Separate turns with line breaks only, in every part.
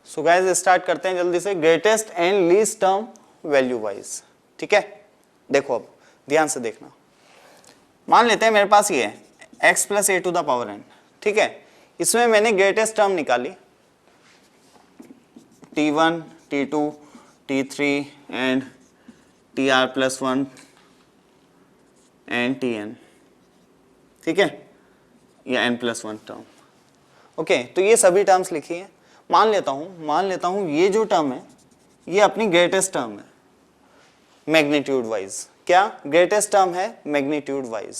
So guys start करते हैं जल्दी से, greatest and least term value wise. ठीक है, देखो अब ध्यान से देखना। मान लेते हैं मेरे पास ये है x plus a to the power n। ठीक है, इसमें मैंने ग्रेटेस्ट टर्म निकाली t1, t2, t3 and tr plus 1 and tn। ठीक है, या n प्लस 1 टर्म। ओके, तो ये सभी टर्म्स लिखी है। मान लेता हूं ये जो टर्म है ये अपनी ग्रेटेस्ट टर्म है मैग्नीट्यूड वाइज। क्या ग्रेटेस्ट टर्म है मैग्नीट्यूड वाइज।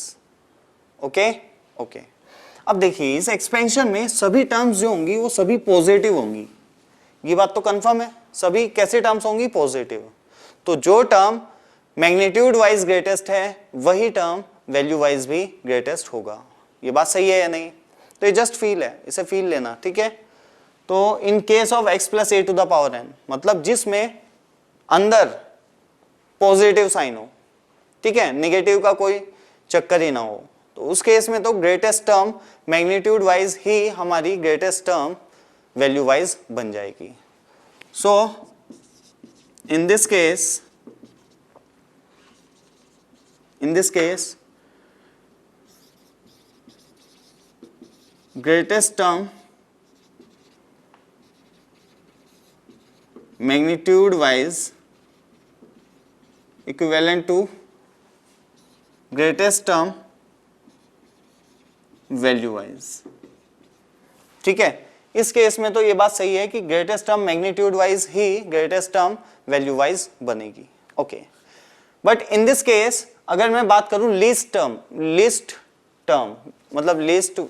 ओके ओके, अब देखिए इस एक्सपेंशन में सभी टर्म्स जो होंगी वो सभी पॉजिटिव होंगी, ये बात तो कंफर्म है। सभी कैसे टर्म्स होंगी? पॉजिटिव। तो जो टर्म मैग्नीट्यूड वाइज ग्रेटेस्ट है वही टर्म वैल्यू वाइज भी ग्रेटेस्ट होगा। ये बात सही है या नहीं? तो ये जस्ट फील है, इसे फील लेना। ठीक है, तो in case of x plus a to the power n, मतलब जिसमें अंदर पॉजिटिव साइन हो, ठीक है, नेगेटिव का कोई चक्कर ही ना हो, तो उस केस में तो ग्रेटेस्ट टर्म मैग्नीट्यूड वाइज ही हमारी ग्रेटेस्ट टर्म वैल्यू वाइज बन जाएगी। So in this case greatest term magnitude wise equivalent to greatest term value wise। ठीक है, इस केस में तो ये बात सही है कि ग्रेटेस्ट टर्म मैग्नीट्यूड वाइज ही ग्रेटेस्ट टर्म वैल्यू वाइज बनेगी। Okay, but in this case अगर मैं बात करूं लीस्ट टर्म मतलब लीस्ट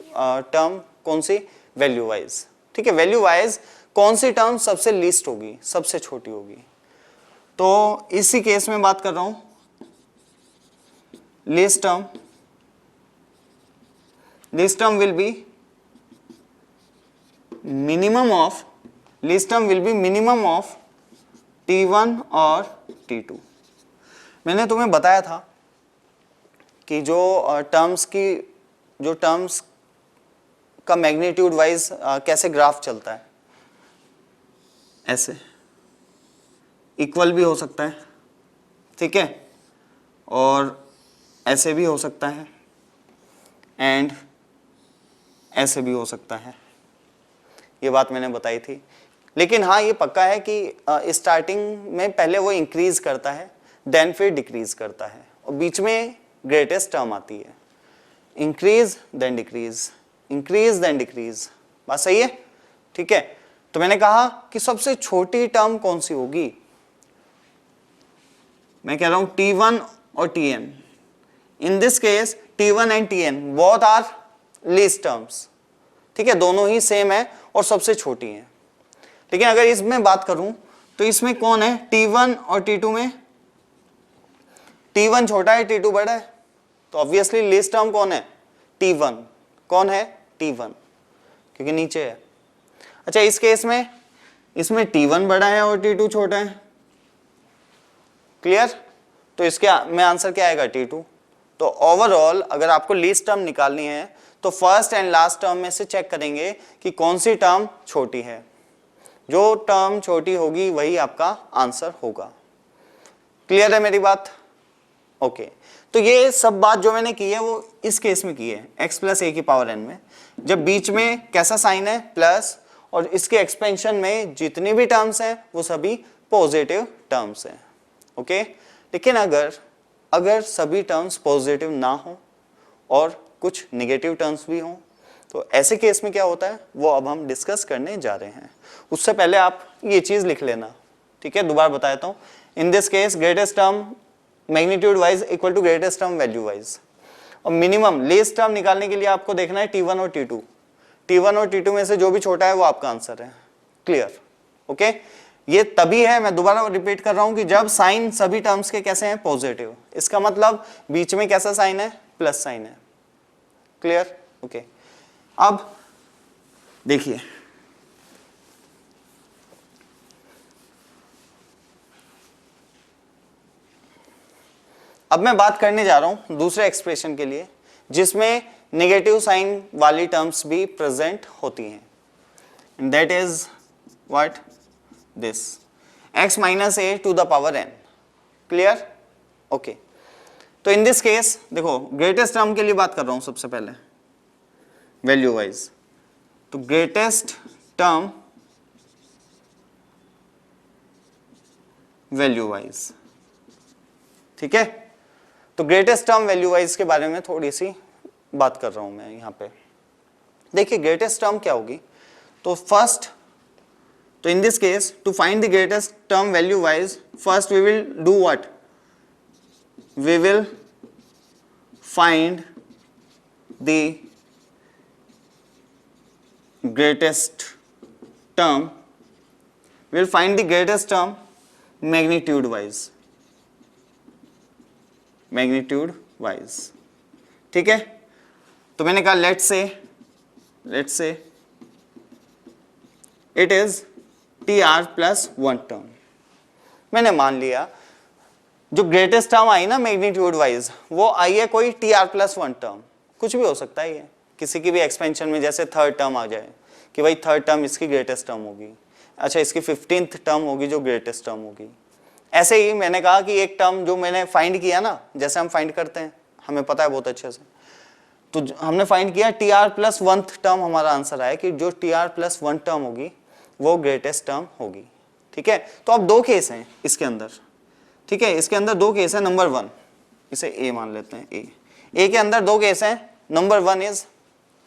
टर्म कौन सी? Value wise. ठीक है, वैल्यू वाइज कौन सी टर्म सबसे लीस्ट होगी, सबसे छोटी होगी? तो इसी केस में बात कर रहा हूं least term will be minimum of t1 और t2। मैंने तुम्हें बताया था कि जो टर्म्स का मैग्नीट्यूड वाइज कैसे ग्राफ चलता है, ऐसे इक्वल भी हो सकता है, ठीक है, और ऐसे भी हो सकता है एंड ऐसे भी हो सकता है। ये बात मैंने बताई थी। लेकिन हाँ ये पक्का है कि स्टार्टिंग में पहले वो इंक्रीज करता है देन फिर डिक्रीज करता है और बीच में ग्रेटेस्ट टर्म आती है। Increase then decrease, increase then decrease. बात सही है? ठीक है, तो मैंने कहा कि सबसे छोटी टर्म कौन सी होगी? मैं कह रहा हूं t1 और tn। In this case t1 and tn both are least terms. ठीक है, दोनों ही सेम है और सबसे छोटी है। लेकिन अगर इसमें बात करूं तो इसमें कौन है? t1 और t2 में t1 छोटा है, t2 बड़ा है, तो ऑब्वियसली लीस्ट टर्म कौन है? t1। कौन है? t1, क्योंकि नीचे है। अच्छा, इस केस में इसमें t1 बड़ा है और t2 छोटा है। क्लियर? तो इसके में आंसर क्या आएगा? t2। तो ओवरऑल अगर आपको लीस्ट टर्म निकालनी है तो फर्स्ट एंड लास्ट टर्म में से चेक करेंगे कि कौन सी टर्म छोटी है। जो टर्म छोटी होगी वही आपका आंसर होगा। क्लियर है मेरी बात? ओके, तो ये सब बात जो मैंने की है वो इस केस में की है x प्लस ए की पावर n में, जब बीच में कैसा साइन है? प्लस, और इसके एक्सपेंशन में जितनी भी टर्म्स हैं वो सभी पॉजिटिव टर्म्स हैं। ओके, लेकिन अगर सभी टर्म्स पॉजिटिव ना हो और कुछ नेगेटिव टर्म्स भी हों तो ऐसे केस में क्या होता है वो अब हम डिस्कस करने जा रहे हैं। उससे पहले आप ये चीज लिख लेना। ठीक है, दोबारा बता देता हूं। In this case greatest term magnitude wise equal to greatest term value wise, और मिनिमम लीस्ट टर्म निकालने के लिए आपको देखना है t1 और t2। t1 और t2 में से जो भी छोटा है वो आपका आंसर है। क्लियर? ओके, ये तभी है, मैं दोबारा रिपीट कर रहा हूं, कि जब साइन सभी टर्म्स के कैसे हैं? पॉजिटिव। इसका मतलब बीच में कैसा साइन है? प्लस साइन है। क्लियर? ओके, अब देखिए अब मैं बात करने जा रहा हूं दूसरे एक्सप्रेशन के लिए जिसमें नेगेटिव साइन वाली टर्म्स भी प्रेजेंट होती हैं, that is what this x minus A to the power n। Clear? Okay. तो इन दिस केस देखो ग्रेटेस्ट टर्म के लिए बात कर रहा हूं सबसे पहले वैल्यू वाइज। तो ग्रेटेस्ट टर्म वैल्यू वाइज, ठीक है। तो ग्रेटेस्ट टर्म वैल्यू वाइज के बारे में थोड़ी सी बात कर रहा हूं मैं यहां पे। देखिए ग्रेटेस्ट टर्म क्या होगी, तो फर्स्ट, तो in this case to find the greatest term value wise first we will do what, we will find the greatest term, we'll find the greatest term magnitude wise, ठीक है। तो मैंने कहा let's say it is tr plus 1 term। मैंने मान लिया जो greatest term आई ना मैग्नीट्यूड वाइज वो आई है कोई tr plus 1 टर्म, कुछ भी हो सकता है ये किसी की भी एक्सपेंशन में, जैसे थर्ड टर्म आ जाए कि भाई थर्ड टर्म इसकी ग्रेटेस्ट टर्म होगी, अच्छा इसकी 15th टर्म होगी जो ग्रेटेस्ट टर्म होगी। ऐसे ही मैंने कहा कि एक टर्म जो मैंने फाइंड किया ना, जैसे हम फाइंड करते हैं हमें पता है बहुत अच्छे से, तो हमने फाइंड किया tr plus 1th टर्म, हमारा आंसर आया कि जो tr plus 1 टर्म होगी वो ग्रेटेस्ट टर्म होगी, ठीक है। तो अब दो केस हैं इसके अंदर, ठीक है, इसके अंदर दो केस है। नंबर 1 इसे a मान लेते हैं, a के अंदर दो केस हैं। Number 1 is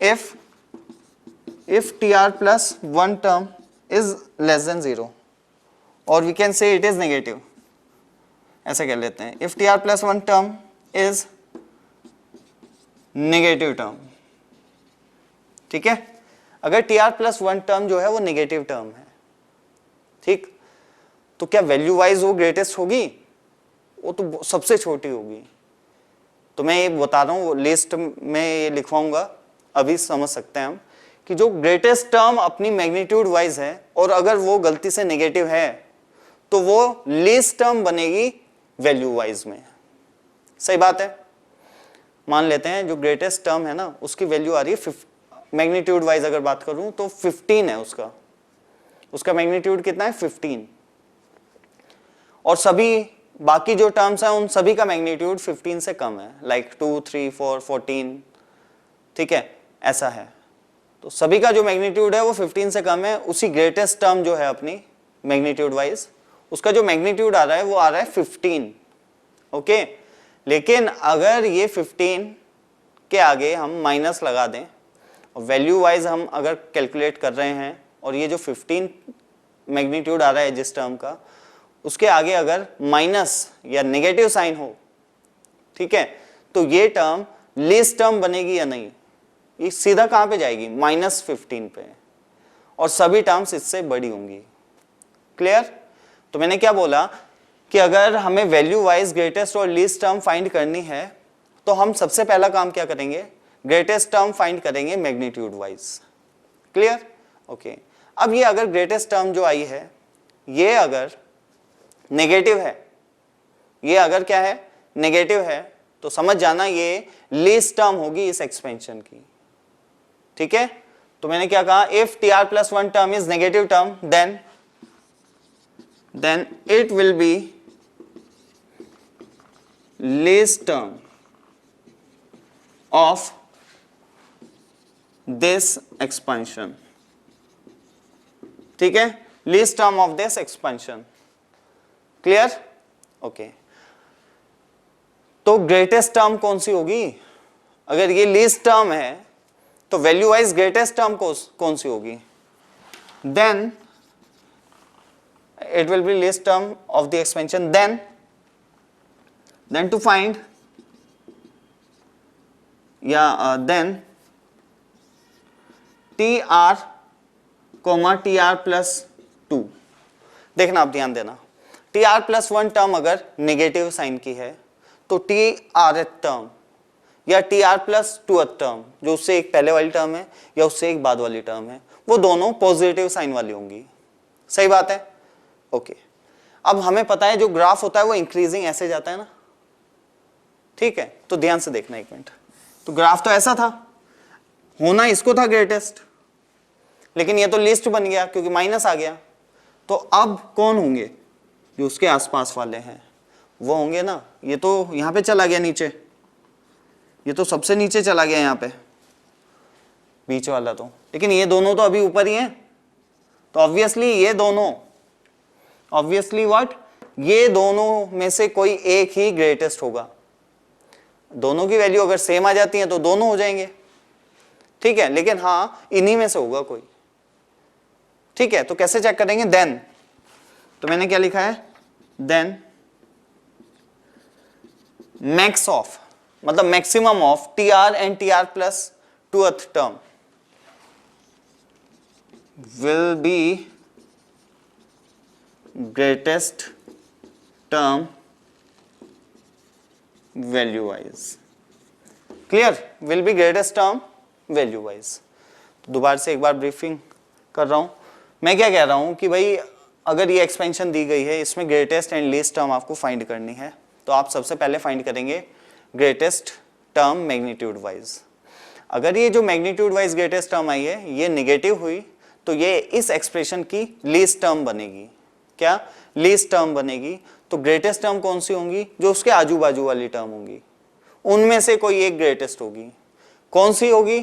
if tr plus 1 term is less than 0 or we can say it is negative, ऐसे कह लेते हैं if tr plus 1 term is negative term, ठीक है। अगर tr plus 1 term जो है वो नेगेटिव टर्म है, ठीक, तो क्या वैल्यू वाइज वो ग्रेटेस्ट होगी? वो तो सबसे छोटी होगी। तो मैं ये बता रहा हूँ, लिस्ट में ये लिखवाऊंगा, अभी समझ सकते हैं हम कि जो ग्रेटेस्ट टर्म अपनी मैग्नीट्यूड वाइज है और अगर वो गलती से नेगेटिव है तो वो लीस्ट टर्म बनेगी वैल्यू वाइज में। सही बात है। मान लेते हैं जो ग्रेटेस्ट टर्म है ना उसकी वैल्यू आ रही है मैग्नीट्यूड वाइज अगर बात करूं तो 15 है, उसका मैग्नीट्यूड कितना है 15, और सभी बाकी जो टर्म्स हैं उन सभी का मैग्नीट्यूड 15 से कम है, लाइक 2, 3, 4, 14, ठीक है, ऐसा है। तो सभी का जो मैग्नीट्यूड है वो 15 से कम है। उसी ग्रेटेस्ट टर्म जो है अपनी मैग्नीट्यूड वाइज उसका जो मैग्नीट्यूड आ रहा है वो आ रहा है 15, ओके। लेकिन अगर ये 15 के आगे हम माइनस लगा दें और वैल्यू वाइज हम अगर कैलकुलेट कर रहे हैं और ये जो 15 मैग्नीट्यूड आ रहा है जिस टर्म का, उसके आगे अगर माइनस या नेगेटिव साइन हो, ठीक है, तो ये टर्म लीस्ट टर्म बनेगी या नहीं? ये सीधा कहां पे जाएगी? -15 पे, और सभी टर्म्स इससे बड़ी होंगी। क्लियर? तो मैंने क्या बोला कि अगर हमें वैल्यू वाइज ग्रेटेस्ट और लीस्ट टर्म फाइंड करनी है तो हम सबसे पहला काम क्या करेंगे? ग्रेटेस्ट टर्म फाइंड करेंगे मैग्नीट्यूड वाइज। क्लियर? ओके। अब ये अगर ग्रेटेस्ट टर्म जो आई है ये अगर नेगेटिव है, ये अगर क्या है? नेगेटिव है, तो समझ जाना ये लीस्ट टर्म होगी इस एक्सपेंशन की, ठीक है। तो मैंने क्या कहा? If tr plus 1 term is negative term then it will be least term of this expansion, ठीक है, least term of this expansion। Clear? Okay. तो ग्रेटेस्ट टर्म कौन सी होगी? अगर ये लीस्ट टर्म है तो वैल्यू वाइज ग्रेटेस्ट टर्म कौन सी होगी? Then it will be least term of the expansion, then to find then tr tr plus 2, देखना आप ध्यान देना, tr plus 1 टर्म अगर नेगेटिव साइन की है तो tr टर्म या tr plus 2 टर्म जो उससे एक पहले वाली टर्म है या उससे एक बाद वाली टर्म है वो दोनों पॉजिटिव साइन वाली होंगी। सही बात है? ओके। अब हमें पता है जो ग्राफ होता है वो इंक्रीजिंग ऐसे जाता है ना, ठीक है। तो ध्यान से देखना एक मिनट। तो ग्राफ तो ऐसा था, होना इसको था ग्रेटेस्ट, लेकिन ये तो लिस्ट बन गया क्योंकि माइनस आ गया, तो अब कौन होंगे? जो उसके आसपास वाले हैं वो होंगे ना। ये तो यहाँ पे चला गया नीचे, ये तो सबसे नीचे चला गया यहाँ पे बीच वाला तो, लेकिन ये दोनों तो अभी ऊपर ही हैं, तो ऑब्वियसली ये दोनों, ऑब्वियसली व्हाट, ये दोनों में से कोई एक ही ग्रेटेस्ट होगा। दोनों की वैल्यू अगर सेम आ जाती है तो दोनों हो जाएंगे, ठीक है, लेकिन हाँ इन्हीं में से होगा कोई, ठीक है। तो कैसे चेक करेंगे? देन, तो मैंने क्या लिखा है? देन मैक्स ऑफ, मतलब maximum of T R and T R plus tooth term will be greatest term value wise. Clear? Will be greatest term value wise. दोबारा से एक बार ब्रीफिंग कर रहा हूं। मैं क्या कह रहा हूं कि भाई अगर ये एक्सपेंशन दी गई है, इसमें ग्रेटेस्ट एंड लीस्ट टर्म आपको फाइंड करनी है, तो आप सबसे पहले फाइंड करेंगे ग्रेटेस्ट टर्म मैग्नीट्यूड वाइज। अगर ये जो मैग्नीट्यूड वाइज ग्रेटेस्ट टर्म आई है ये निगेटिव हुई तो ये इस एक्सप्रेशन की लीस्ट टर्म बनेगी। क्या? लीस्ट टर्म बनेगी। तो ग्रेटेस्ट टर्म कौन सी होंगी? जो उसके आजू बाजू वाली टर्म होंगी, उनमें से कोई एक ग्रेटेस्ट होगी। कौन सी होगी?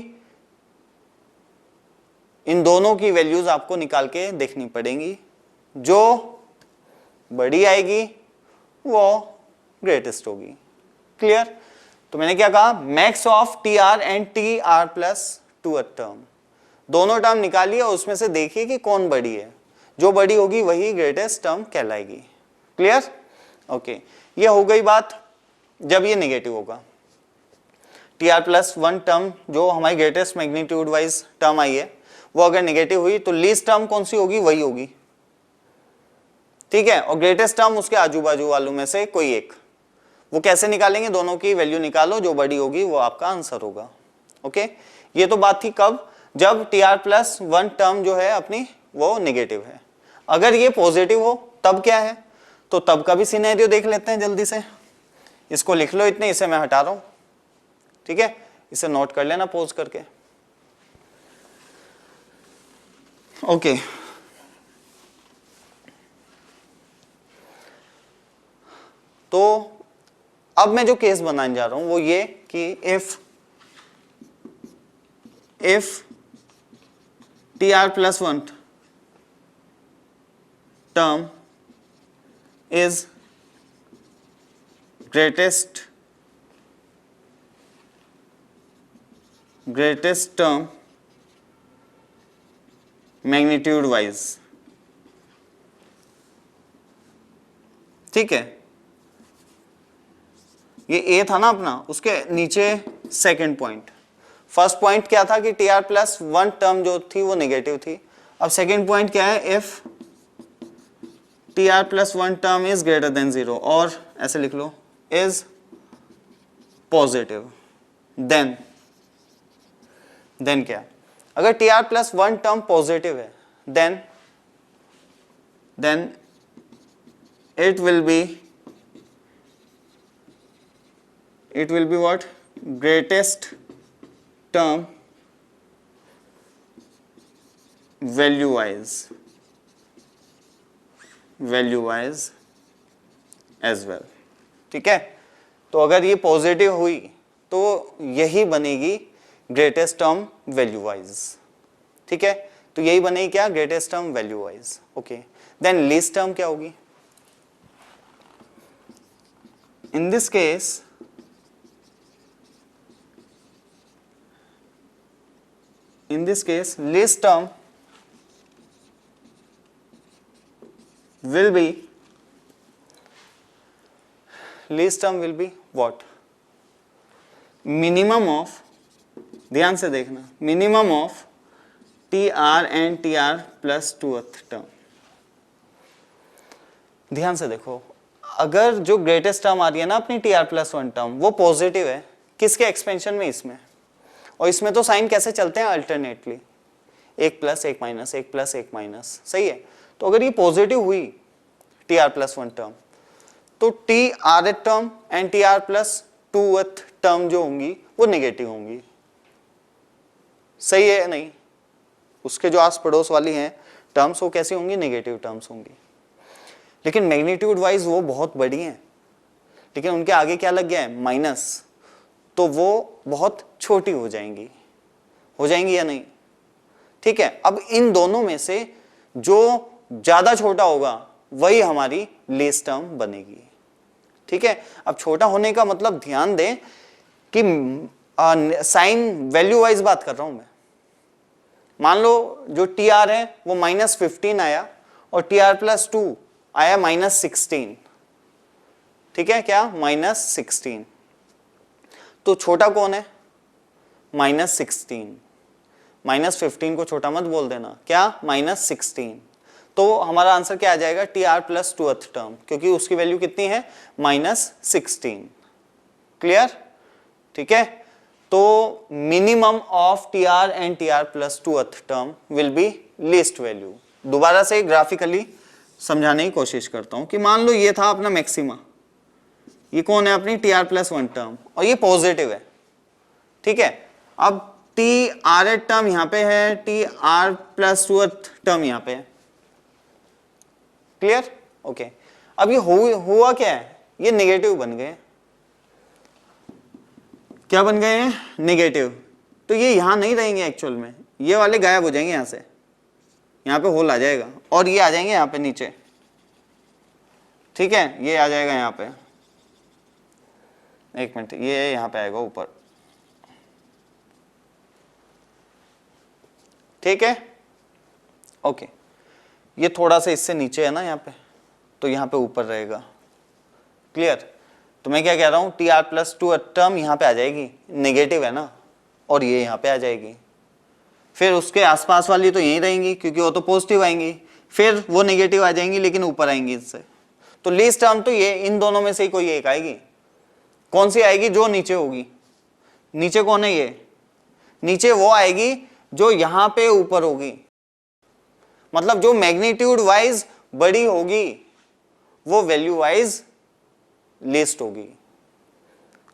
इन दोनों की वैल्यूज आपको निकाल के देखनी पड़ेंगी, जो बड़ी आएगी वो ग्रेटेस्ट होगी। क्लियर? तो मैंने क्या कहा? Max of T R and T R plus two term, दोनों टर्म निकालिए और उसमें से देखिए कि कौन बड़ी है। जो बड़ी होगी वही ग्रेटेस्ट टर्म कहलाएगी। क्लियर? ओके, ये हो गई बात जब ये नेगेटिव होगा। T R plus one term जो हमारी ग्रेटेस्ट मैग्नीट्यूड वाइज टर्म आई है वो अगर नेगेटिव हुई तो लीस्ट टर्म कौन सी होगी? वही होगी, ठीक है। और ग्रेटेस्ट टर्म उसके आजू बाजू वालों में से कोई एक। वो कैसे निकालेंगे? दोनों की वैल्यू निकालो, जो बड़ी होगी वो आपका आंसर होगा। ओके, ये तो बात थी कब? जब T R plus one term जो है अपनी वो नेगेटिव है। अगर ये पॉजिटिव हो तब क्या है? तो तब का भी सिनेरियो देख लेते हैं जल्दी से। इसको लिख लो इतने, इसे मैं हटा रहा हूं, ठीक है, इसे नोट कर लेना पॉज करके। ओके, तो अब मैं जो केस बनाने जा रहा हूं वो ये कि if T R plus one term is greatest term magnitude wise, ठीक है। ये ए था ना अपना, उसके नीचे सेकंड पॉइंट। फर्स्ट पॉइंट क्या था कि T R plus one term जो थी वो नेगेटिव थी। अब सेकंड पॉइंट क्या है? If T R plus one term is greater than zero, और ऐसे लिख लो इज पॉजिटिव, देन क्या? अगर T R plus one term positive है then it will be what? Greatest term value wise as well, ठीक है। तो अगर ये पॉजिटिव हुई तो यही बनेगी ग्रेटेस्ट टर्म वैल्यू वाइज, ठीक है। तो यही बनेगी क्या? Greatest term value wise. Okay, then least term क्या होगी? In this case, least term will be what? Minimum of, ध्यान से देखना, minimum of TR and TR plus 2th term। ध्यान से देखो, अगर जो ग्रेटेस्ट टर्म आ रही है ना अपनी T R plus one term वो पॉजिटिव है, किसके एक्सपेंशन में? इसमें। और इसमें तो साइन कैसे चलते हैं? अल्टरनेटली, एक प्लस एक माइनस, एक प्लस एक माइनस, सही है। तो अगर ये पॉजिटिव हुई T R plus one term तो T R term and T R plus two term जो होंगी वो नेगेटिव होंगी, सही है नहीं? उसके जो आस पड़ोस वाली हैं टर्म्स वो कैसी होंगी, नेगेटिव टर्म्स होंगी। लेकिन मैग्नीट्यूड वाइज वो बहुत बड़ी हैं, लेकिन उनके आगे क्या लग गया है, माइनस, तो वो बहुत छोटी हो जाएंगी या नहीं। ठीक है, अब इन दोनों में से जो ज्यादा छोटा होगा वही हमारी लीस्ट टर्म बनेगी। ठीक है, अब छोटा होने का मतलब ध्यान दें कि साइन वैल्यू वाइज बात कर रहा हूं मैं। मान लो जो टी आर है वो -15 आया और टी आर प्लस 2 आया -16। ठीक है, क्या -16, तो छोटा कौन है, -16। -15 को छोटा मत बोल देना, क्या -16। तो हमारा आंसर क्या आ जाएगा, T R plus 2th term, क्योंकि उसकी वैल्यू कितनी है, -16। क्लियर। ठीक है, तो minimum of T R and T R plus 2th term will be least value. दोबारा से ग्राफिकली समझाने की कोशिश करता हूं कि मान लो ये था अपना मैक्सिमा, ये कौन है, अपनी टी आर प्लस 1 टर्म, और ये पॉजिटिव है। ठीक है, अब टी आर टर्म यहां पे है, T R plus 2th term यहां पे है। Clear, okay. अब ये हुआ क्या है, ये नेगेटिव बन गए। क्या बन गए हैं, नेगेटिव। तो ये यहां नहीं रहेंगे एक्चुअल में, ये वाले गायब हो जाएंगे यहां से, यहां पे होल आ जाएगा और ये आ जाएंगे यहां पे नीचे। ठीक है, ये आ जाएगा यहां पे, एक मिनट, ये यहां पे आएगा ऊपर। ठीक है, ओके। ये थोड़ा सा इससे नीचे है ना यहाँ पे, तो यहाँ पे ऊपर रहेगा। क्लियर। तो मैं क्या कह रहा हूँ, टी आर प्लस 2 टर्म यहाँ पे आ जाएगी, नेगेटिव है ना, और ये यहाँ पे आ जाएगी। फिर उसके आसपास वाली तो यहीं रहेंगी क्योंकि वो तो पॉजिटिव आएंगी, फिर वो नेगेटिव आ जाएंगी लेकिन ऊपर आएंगी इससे। तो लीस्ट टर्म तो ये इन दोनों में से ही कोई एक आएगी। कौन सी आएगी, जो नीचे होगी। नीचे कौन है, ये नीचे वो आएगी जो यहां पे ऊपर होगी, मतलब जो मैग्नीट्यूड वाइज बड़ी होगी वो वैल्यू वाइज लीस्ट होगी,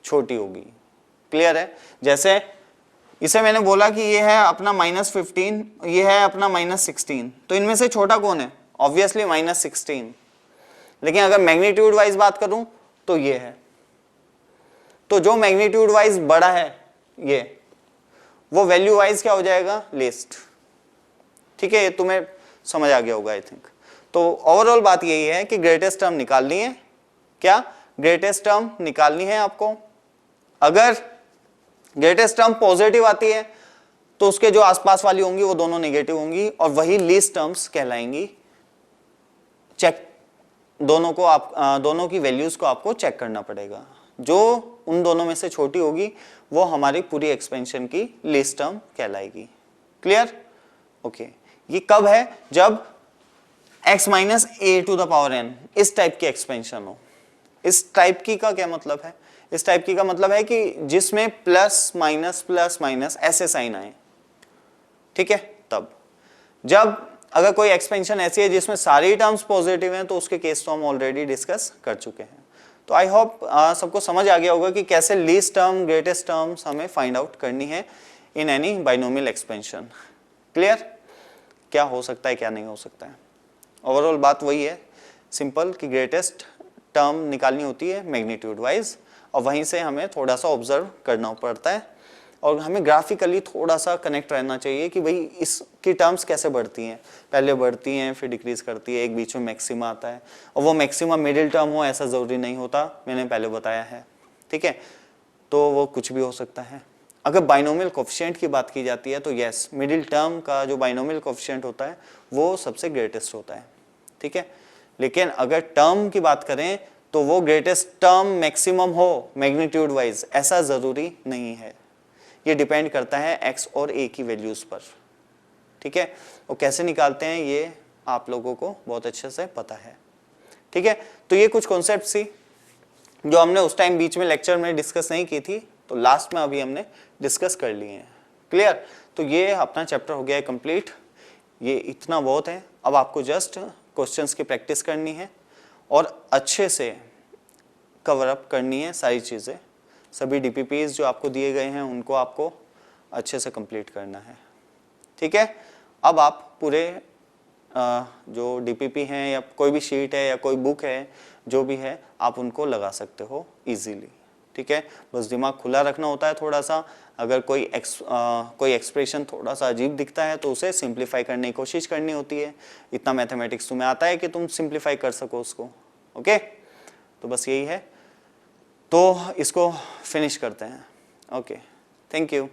छोटी होगी। क्लियर है। जैसे इसे मैंने बोला कि ये है अपना -15, ये है अपना -16, तो इनमें से छोटा कौन है, ऑब्वियसली -16। लेकिन अगर मैग्नीट्यूड वाइज बात करूं तो ये है, तो जो मैग्नीट्यूड वाइज बड़ा है ये, वो वैल्यू वाइज क्या हो जाएगा, लीस्ट। ठीक है, ये तुम्हें समझ आ गया होगा आई थिंक। तो ओवरऑल बात यही है कि ग्रेटेस्ट टर्म निकालनी है। क्या, ग्रेटेस्ट टर्म निकालनी है आपको। अगर ग्रेटेस्ट टर्म पॉजिटिव आती है तो उसके जो आसपास वाली होंगी वो दोनों नेगेटिव होंगी और वही लीस्ट टर्म्स कहलाएंगी। चेक दोनों को, आप दोनों की वैल्यूज को आपको चेक करना पड़ेगा। जो उन दोनों में से छोटी होगी वो हमारी पूरी एक्सपेंशन की लीस्ट टर्म कहलाएगी। Clear, okay. ये कब है, जब x minus A to the power n इस टाइप की एक्सपेंशन हो। इस टाइप की का क्या मतलब है, इस टाइप की का मतलब है कि जिसमें प्लस माइनस ऐसे साइन आए। ठीक है, तब जब अगर कोई एक्सपेंशन ऐसी है जिसमें सारी टर्म्स पॉजिटिव हैं तो उसके केस तो हम ऑलरेडी डिस्कस कर चुके हैं। तो आई होप सबको समझ आ गया होगा कि कैसे लीस्ट टर्म, ग्रेटेस्ट टर्म्स हमें फाइंड आउट करनी है in any binomial expansion. Clear, क्या हो सकता है क्या नहीं हो सकता है। ओवरऑल बात वही है सिंपल कि ग्रेटेस्ट टर्म निकालनी होती है मैग्नीट्यूड वाइज, और वहीं से हमें थोड़ा सा ऑब्जर्व करना पड़ता है और हमें ग्राफिकली थोड़ा सा कनेक्ट रहना चाहिए कि भाई इसकी टर्म्स कैसे बढ़ती हैं, पहले बढ़ती हैं फिर डिक्रीज करती है, एक बीच में मैक्सिमा आता है, और वो मैक्सिमा मिडिल टर्म हो ऐसा ज़रूरी नहीं होता, मैंने पहले बताया है। ठीक है, तो वो कुछ भी हो सकता है। अगर बाइनोमियल कोफिशिएंट की बात की जाती है तो यस, मिडिल टर्म का जो बाइनोमियल कोफिशिएंट होता है वो सबसे ग्रेटेस्ट होता है। ठीक है, लेकिन अगर टर्म की बात करें तो वो ग्रेटेस्ट टर्म मैक्सिमम हो मैग्नीट्यूड वाइज ऐसा ज़रूरी नहीं है। ये डिपेंड करता है x और a की वैल्यूज़ पर। ठीक है, वो कैसे निकालते हैं ये आप लोगों को बहुत अच्छे से पता है। ठीक है, तो ये कुछ कॉन्सेप्ट थी जो हमने उस टाइम बीच में लेक्चर में डिस्कस नहीं की थी, तो लास्ट में अभी हमने डिस्कस कर लिए हैं। क्लियर, तो ये अपना चैप्टर हो गया है कंप्लीट। ये इतना बहुत है, अब आपको जस्ट क्वेश्चंस की प्रैक्टिस करनी है और अच्छे से कवर अप करनी है सारी चीज़ें। सभी डीपीपीज जो आपको दिए गए हैं उनको आपको अच्छे से कंप्लीट करना है। ठीक है, अब आप पूरे जो डीपीपी हैं या कोई भी शीट है या कोई बुक है, जो भी है आप उनको लगा सकते हो इजीली। ठीक है, बस दिमाग खुला रखना होता है थोड़ा सा। अगर कोई एक्सप्रेशन थोड़ा सा अजीब दिखता है तो उसे सिंप्लीफाई करने की कोशिश करनी होती है। इतना मैथमेटिक्स तुम्हें आता है कि तुम सिंप्लीफाई कर सको उसको। ओके, तो बस यही है, तो इसको फिनिश करते हैं। Okay, thank you.